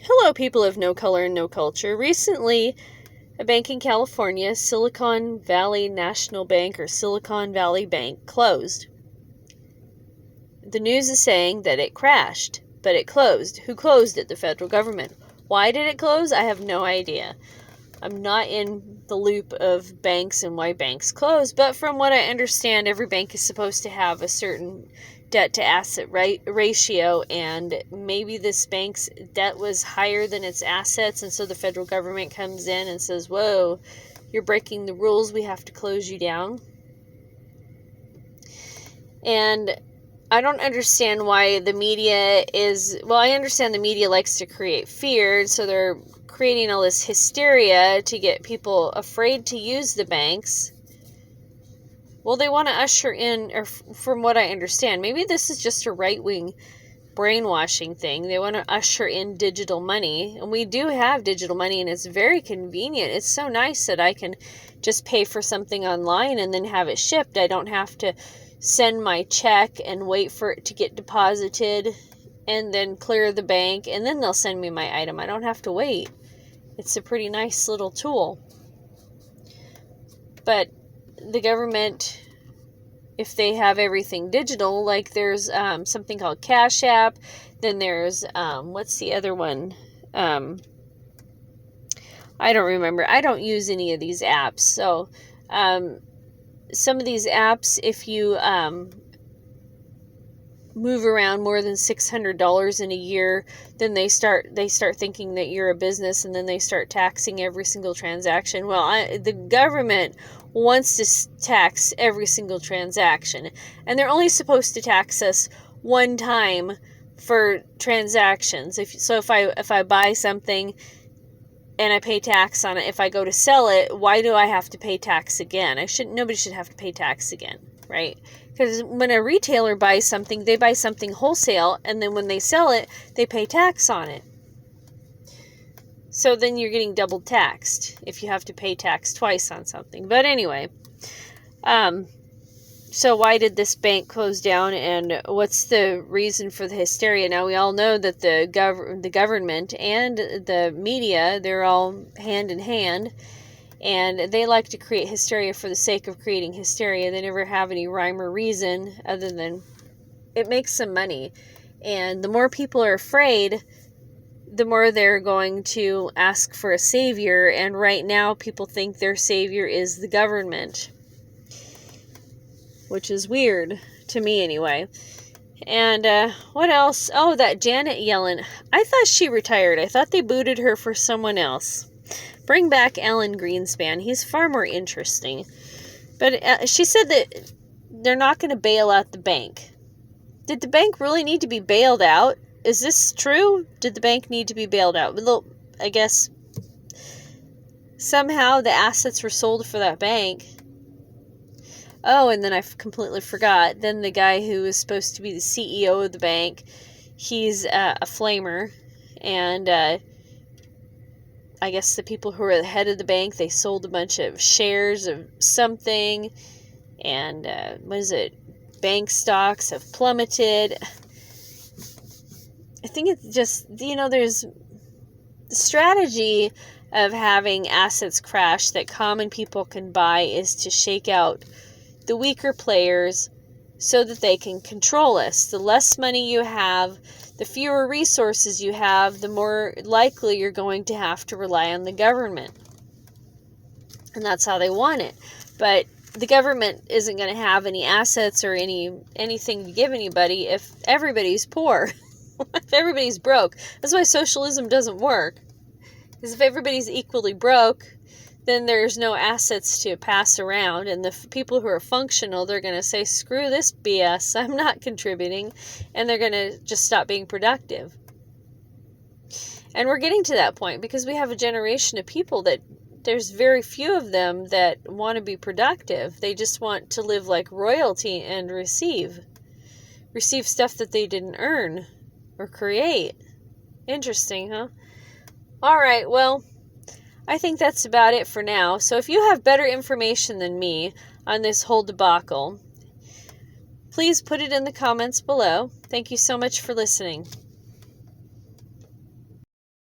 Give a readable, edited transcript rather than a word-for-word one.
Hello, people of no color and no culture. Recently, a bank in California, Silicon Valley National Bank or Silicon Valley Bank, closed. The news is saying that it crashed, but it closed. Who closed it? The federal government. Why did it close? I have no idea. I'm not in the loop of banks and why banks close, but from what I understand, every bank is supposed to have a certain debt to asset ratio, and maybe this bank's debt was higher than its assets, and so the federal government comes in and says, whoa, you're breaking the rules, we have to close you down. And I don't understand why the media I understand the media likes to create fear, so they're creating all this hysteria to get people afraid to use the banks. Well, they want to usher in, or from what I understand, maybe this is just a right-wing brainwashing thing. They want to usher in digital money, and we do have digital money, and it's very convenient. It's so nice that I can just pay for something online and then have it shipped. I don't have to send my check and wait for it to get deposited and then clear the bank, and then they'll send me my item. I don't have to wait. It's a pretty nice little tool. But the government, if they have everything digital, like there's something called Cash App, then there's, what's the other one? I don't remember. I don't use any of these apps. So some of these apps, if you move around more than $600 in a year, then they start thinking that you're a business, and then they start taxing every single transaction. Well, the government wants to tax every single transaction, and they're only supposed to tax us one time for transactions. If I buy something and I pay tax on it, if I go to sell it, why do I have to pay tax again? Nobody should have to pay tax again, right? Because when a retailer buys something, they buy something wholesale, and then when they sell it, they pay tax on it. So then you're getting double taxed if you have to pay tax twice on something. But anyway, so why did this bank close down, and what's the reason for the hysteria? Now, we all know that the government and the media, they're all hand in hand, and they like to create hysteria for the sake of creating hysteria. They never have any rhyme or reason other than it makes some money. And the more people are afraid, the more they're going to ask for a savior. And right now, people think their savior is the government, which is weird to me anyway. And what else? Oh, that Janet Yellen. I thought she retired. I thought they booted her for someone else. Bring back Alan Greenspan. He's far more interesting. But she said that they're not going to bail out the bank. Did the bank really need to be bailed out? Is this true? Did the bank need to be bailed out? Well, I guess somehow the assets were sold for that bank. Oh, and then I completely forgot. Then the guy who was supposed to be the CEO of the bank, he's a flamer. And I guess the people who were the head of the bank, they sold a bunch of shares of something. And bank stocks have plummeted. I think it's just, there's the strategy of having assets crash that common people can buy is to shake out the weaker players so that they can control us. The less money you have, the fewer resources you have, the more likely you're going to have to rely on the government. And that's how they want it. But the government isn't going to have any assets or anything to give anybody if everybody's poor. If everybody's broke. That's why socialism doesn't work. Because if everybody's equally broke, then there's no assets to pass around, and the people who are functional, they're going to say, screw this BS, I'm not contributing, and they're going to just stop being productive. And we're getting to that point because we have a generation of people that there's very few of them that want to be productive. They just want to live like royalty and receive stuff that they didn't earn or create. Interesting, huh? All right, well, I think that's about it for now. So if you have better information than me on this whole debacle, please put it in the comments below. Thank you so much for listening.